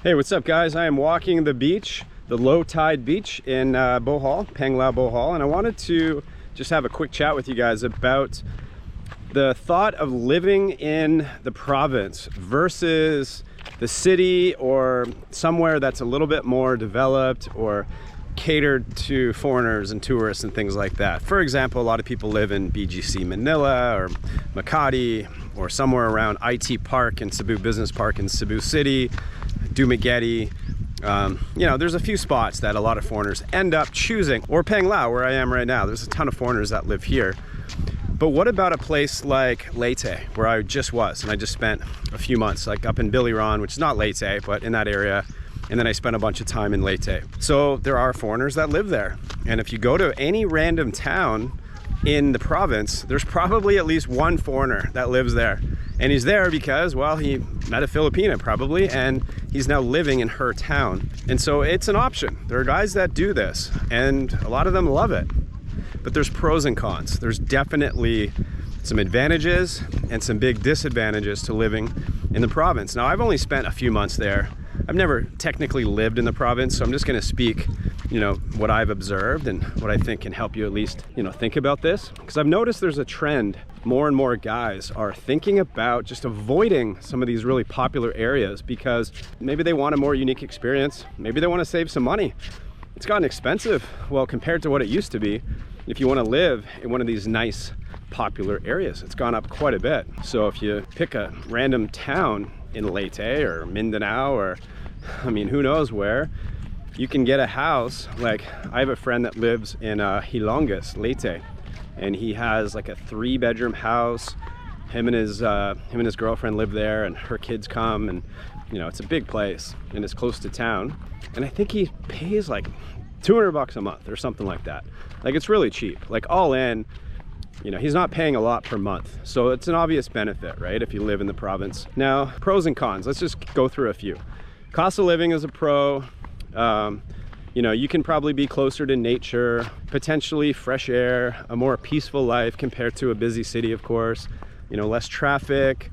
Hey, what's up guys? I am walking the beach, the low tide beach in Bohol, Panglao, Bohol, and I wanted to just have a quick chat with you guys about the thought of living in the province versus the city or somewhere that's a little bit more developed or catered to foreigners and tourists and things like that. For example, a lot of people live in BGC Manila or Makati or somewhere around IT Park and Cebu Business Park in Cebu City, Dumaguete. You know, there's a few spots that a lot of foreigners end up choosing, or Panglao, where I am right now. There's a ton of foreigners that live here. But what about a place like Leyte, where I just was, and I just spent a few months, like up in Biliran, which is not Leyte, but in that area. And then I spent a bunch of time in Leyte. So there are foreigners that live there. And if you go to any random town in the province, there's probably at least one foreigner that lives there. And he's there because, well, he met a Filipina probably, and he's now living in her town. And so it's an option. There are guys that do this, and a lot of them love it. But there's pros and cons. There's definitely some advantages and some big disadvantages to living in the province. Now, I've only spent a few months there. I've never technically lived in the province, so I'm just going to speak, you know, what I've observed and what I think can help you at least, you know, think about this. Because I've noticed there's a trend. More and more guys are thinking about just avoiding some of these really popular areas because maybe they want a more unique experience. Maybe they want to save some money. It's gotten expensive, well, compared to what it used to be. If you want to live in one of these nice, popular areas, it's gone up quite a bit. So if you pick a random town in Leyte or Mindanao or, I mean, who knows where, you can get a house. Like, I have a friend that lives in Hilongas, Leyte, and he has like a 3-bedroom house. Him and his girlfriend live there, and her kids come, and you know, it's a big place and it's close to town. And I think he pays like $200 a month or something like that. Like, it's really cheap. Like, all in, you know, he's not paying a lot per month. So it's an obvious benefit, right, if you live in the province. Now, pros and cons. Let's just go through a few. Cost of living is a pro. You know, you can probably be closer to nature, potentially fresh air, a more peaceful life compared to a busy city, of course. You know, less traffic,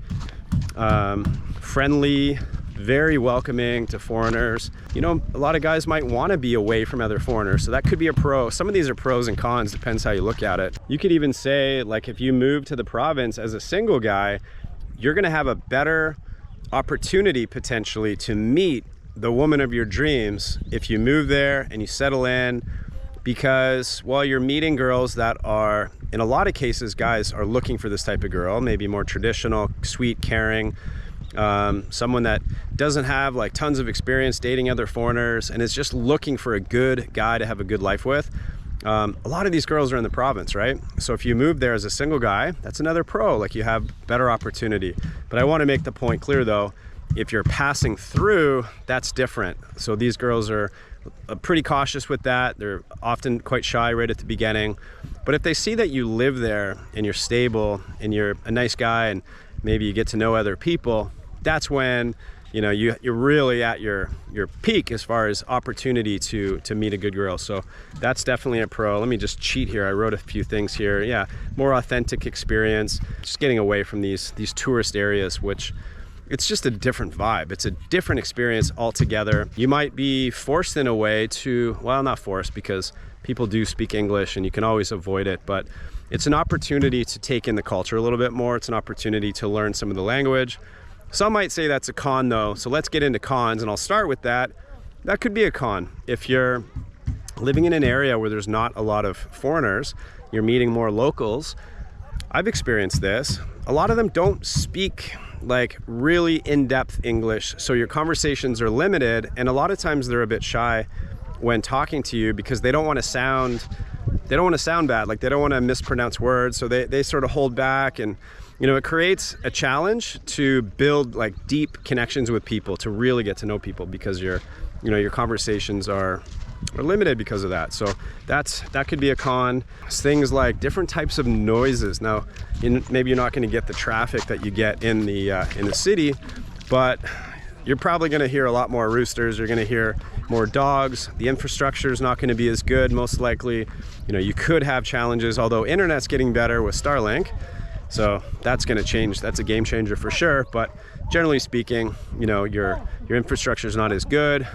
friendly, very welcoming to foreigners. You know, a lot of guys might want to be away from other foreigners, so that could be a pro. Some of these are pros and cons, depends how you look at it. You could even say, like, if you move to the province as a single guy, you're going to have a better opportunity potentially to meet the woman of your dreams if you move there and you settle in, because, well, you're meeting girls that are, in a lot of cases, guys are looking for this type of girl, maybe more traditional, sweet, caring, someone that doesn't have like tons of experience dating other foreigners and is just looking for a good guy to have a good life with. A lot of these girls are in the province, right? So if you move there as a single guy, that's another pro. Like, you have better opportunity. But I want to make the point clear though, if you're passing through, that's different. So these girls are pretty cautious with that. They're often quite shy right at the beginning. But if they see that you live there and you're stable and you're a nice guy and maybe you get to know other people, that's when, you know, you're really at your peak as far as opportunity to meet a good girl. So that's definitely a pro. Let me just cheat here. I wrote a few things here. Yeah, more authentic experience, just getting away from these tourist areas, which it's just a different vibe. It's a different experience altogether. You might be forced in a way to, well, not forced, because people do speak English and you can always avoid it, but it's an opportunity to take in the culture a little bit more. It's an opportunity to learn some of the language. Some might say that's a con though, so let's get into cons, and I'll start with that. That could be a con. If you're living in an area where there's not a lot of foreigners, you're meeting more locals. I've experienced this. A lot of them don't speak like really in-depth English, so your conversations are limited, and a lot of times they're a bit shy when talking to you because they don't want to sound bad. Like, they don't want to mispronounce words, so they sort of hold back. And you know, it creates a challenge to build like deep connections with people, to really get to know people, because your conversations are limited because of that. So that could be a con. Things like different types of noises. Now, maybe you're not going to get the traffic that you get in the city, but you're probably going to hear a lot more roosters. You're going to hear more dogs. The infrastructure is not going to be as good, most likely. You know, you could have challenges, although internet's getting better with Starlink. So that's going to change. That's a game changer for sure. But generally speaking, you know, your infrastructure is not as good.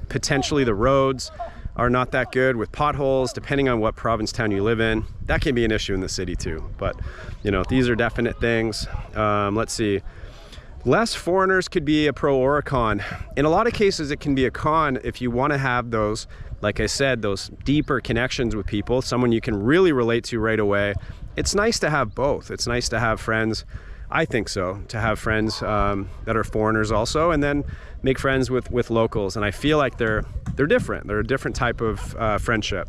Potentially the roads are not that good with potholes, depending on what province town you live in. That can be an issue in the city too. But, you know, these are definite things. Let's see. Less foreigners could be a pro or a con. In a lot of cases, it can be a con if you want to have those, like I said, those deeper connections with people, someone you can really relate to right away. It's nice to have both. It's nice to have friends, I think so, to have friends that are foreigners also, and then make friends with locals. And I feel like they're different. They're a different type of friendship.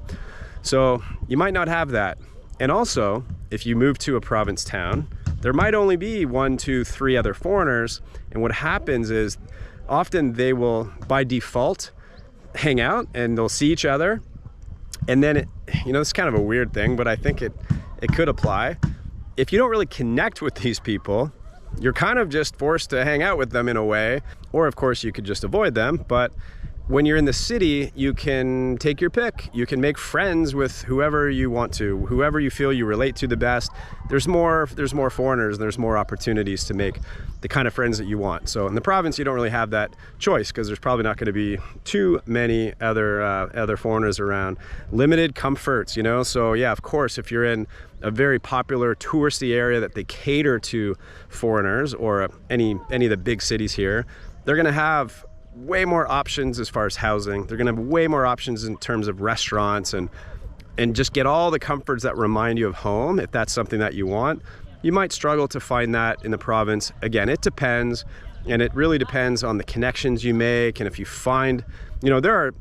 So you might not have that. And also, if you move to a province town, there might only be 1, 2, 3 other foreigners. And what happens is often they will, by default, hang out and they'll see each other. And then, you know, it's kind of a weird thing, but I think it could apply. If you don't really connect with these people, you're kind of just forced to hang out with them in a way. Or of course you could just avoid them. But when you're in the city, you can take your pick. You can make friends with whoever you want to, whoever you feel you relate to the best. There's more foreigners, there's more opportunities to make the kind of friends that you want. So in the province, you don't really have that choice because there's probably not going to be too many other foreigners around. Limited comforts, you know. So yeah, of course, if you're in a very popular touristy area that they cater to foreigners, or any of the big cities here, they're going to have way more options as far as housing. They're gonna have way more options in terms of restaurants and just get all the comforts that remind you of home. If that's something that you want, you might struggle to find that in the province. Again, it depends, and it really depends on the connections you make. And if you find, you know, there are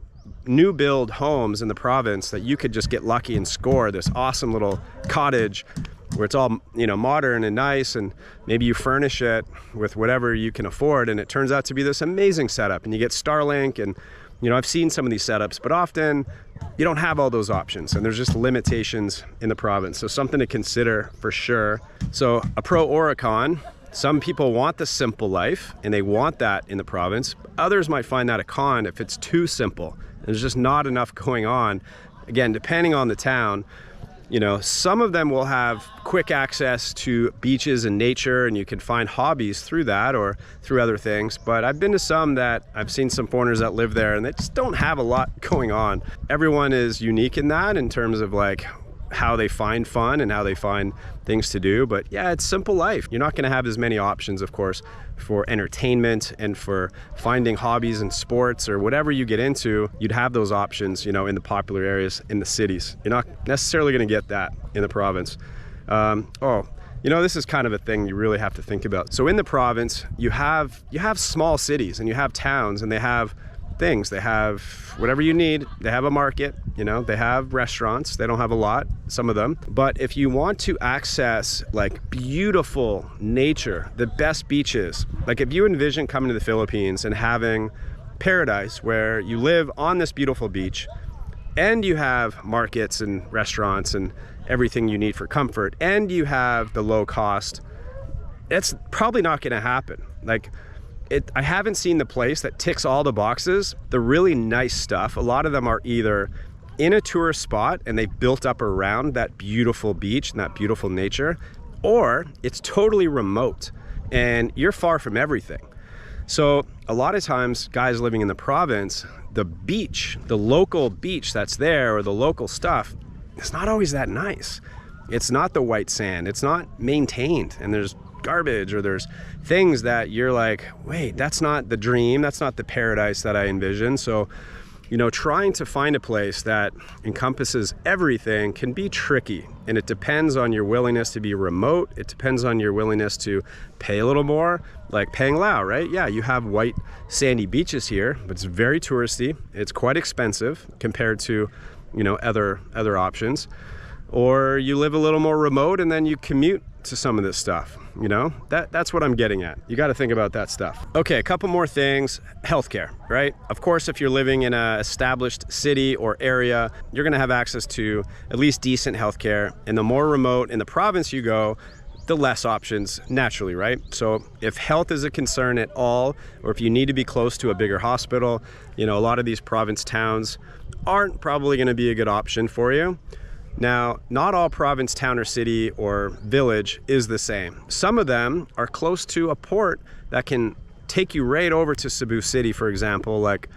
new build homes in the province that you could just get lucky and score this awesome little cottage where it's all, you know, modern and nice, and maybe you furnish it with whatever you can afford, and it turns out to be this amazing setup, and you get Starlink. And, you know, I've seen some of these setups, but often you don't have all those options, and there's just limitations in the province. So something to consider for sure. So a pro or a con. Some people want the simple life, and they want that in the province. Others might find that a con if it's too simple. There's just not enough going on. Again, depending on the town. You know, some of them will have quick access to beaches and nature, and you can find hobbies through that or through other things. But I've been to some that I've seen some foreigners that live there, and they just don't have a lot going on. Everyone is unique in that, in terms of like how they find fun and how they find things to do. But yeah, it's simple life. You're not going to have as many options, of course, for entertainment and for finding hobbies and sports or whatever you get into. You'd have those options, you know, in the popular areas in the cities. You're not necessarily going to get that in the province. You know, this is kind of a thing you really have to think about. So in the province, you have small cities and you have towns, and they have things. They have whatever you need. They have a market, you know, they have restaurants. They don't have a lot, some of them. But if you want to access like beautiful nature, the best beaches, like if you envision coming to the Philippines and having paradise where you live on this beautiful beach and you have markets and restaurants and everything you need for comfort, and you have the low cost, it's probably not going to happen. Like, I haven't seen the place that ticks all the boxes. The really nice stuff, a lot of them are either in a tourist spot and they've built up around that beautiful beach and that beautiful nature, or it's totally remote and you're far from everything. So a lot of times, guys living in the province, the beach, the local beach that's there, or the local stuff, it's not always that nice. It's not the white sand, it's not maintained, and there's garbage, or there's things that you're like, wait, that's not the dream, that's not the paradise that I envision. So, you know, trying to find a place that encompasses everything can be tricky, and it depends on your willingness to be remote. It depends on your willingness to pay a little more, like Panglao, right? Yeah, you have white sandy beaches here, but it's very touristy. It's quite expensive compared to, you know, other options. Or you live a little more remote and then you commute to some of this stuff, you know? That's what I'm getting at. You got to think about that stuff. Okay, a couple more things. Healthcare, right? Of course, if you're living in an established city or area, you're going to have access to at least decent healthcare. And the more remote in the province you go, the less options naturally, right? So if health is a concern at all, or if you need to be close to a bigger hospital, you know, a lot of these province towns aren't probably going to be a good option for you. Now, not all province, town, or city or village is the same. Some of them are close to a port that can take you right over to Cebu City, for example, like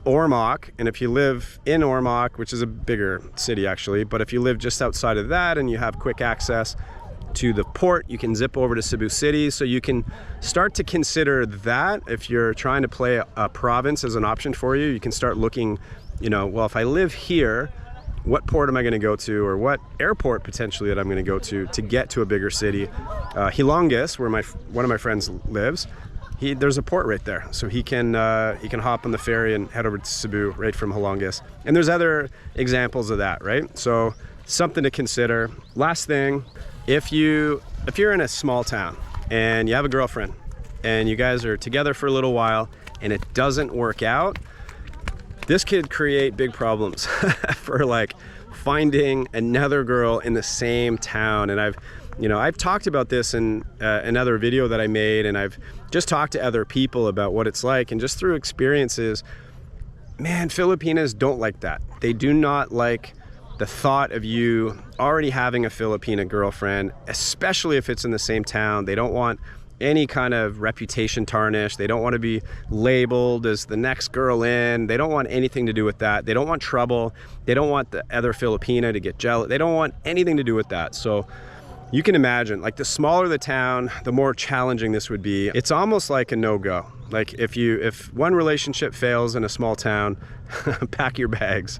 Ormoc. And if you live in Ormoc, which is a bigger city actually, but if you live just outside of that and you have quick access to the port, you can zip over to Cebu City. So you can start to consider that. If you're trying to play a province as an option for you, you can start looking, you know, well, if I live here, what port am I going to go to, or what airport potentially that I'm going to go to get to a bigger city. Hilongis, where one of my friends lives, there's a port right there, so he can hop on the ferry and head over to Cebu right from Hilongis. And there's other examples of that, right? So something to consider. Last thing, if you're in a small town and you have a girlfriend and you guys are together for a little while and it doesn't work out, this could create big problems for like finding another girl in the same town. And I've talked about this in another video that I made, and I've just talked to other people about what it's like, and just through experiences, man, Filipinas don't like that. They do not like the thought of you already having a Filipina girlfriend, especially if it's in the same town. They don't want any kind of reputation tarnish. They don't want to be labeled as the next girl in. They don't want anything to do with that. They don't want trouble. They don't want the other Filipina to get jealous. They don't want anything to do with that. So you can imagine, like, the smaller the town, the more challenging this would be. It's almost like a no-go. Like if one relationship fails in a small town, pack your bags.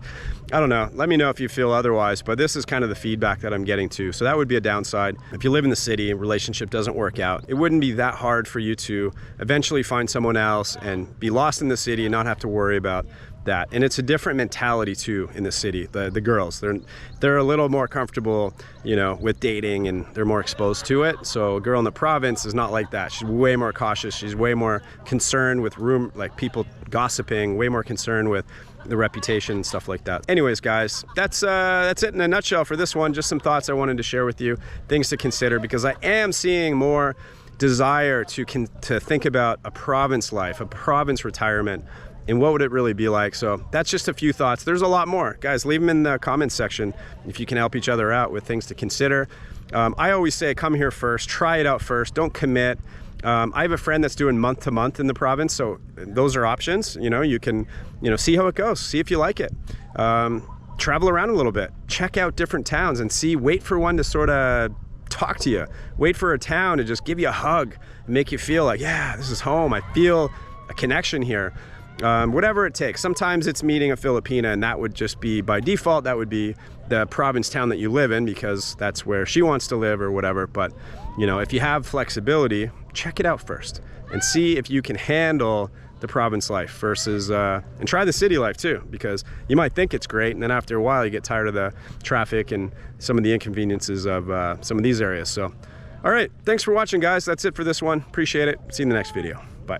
I don't know, let me know if you feel otherwise, but this is kind of the feedback that I'm getting to. So that would be a downside. If you live in the city and relationship doesn't work out, it wouldn't be that hard for you to eventually find someone else and be lost in the city and not have to worry about that. And it's a different mentality too in the city. The girls, they're a little more comfortable, you know, with dating, and they're more exposed to it. So a girl in the province is not like that. She's way more cautious. She's way more concerned with people gossiping, way more concerned with the reputation and stuff like that. Anyways, guys, that's it in a nutshell for this one. Just some thoughts I wanted to share with you, things to consider, because I am seeing more desire to think about a province life, a province retirement, and what would it really be like. So that's just a few thoughts. There's a lot more. Guys, leave them in the comments section if you can help each other out with things to consider. I always say come here first, try it out first, don't commit. I have a friend that's doing month to month in the province, so those are options. You know, you can, see how it goes, see if you like it. Travel around a little bit, check out different towns and wait for one to sort of talk to you. Wait for a town to just give you a hug and make you feel like, yeah, this is home. I feel a connection here. Whatever it takes. Sometimes it's meeting a Filipina, and that would just be by default, that would be the province town that you live in, because that's where she wants to live or whatever. But if you have flexibility, check it out first and see if you can handle the province life versus and try the city life too, because you might think it's great, and then after a while you get tired of the traffic and some of the inconveniences of some of these areas. So all right, thanks for watching, guys. That's it for this one. Appreciate it. See you in the next video. Bye.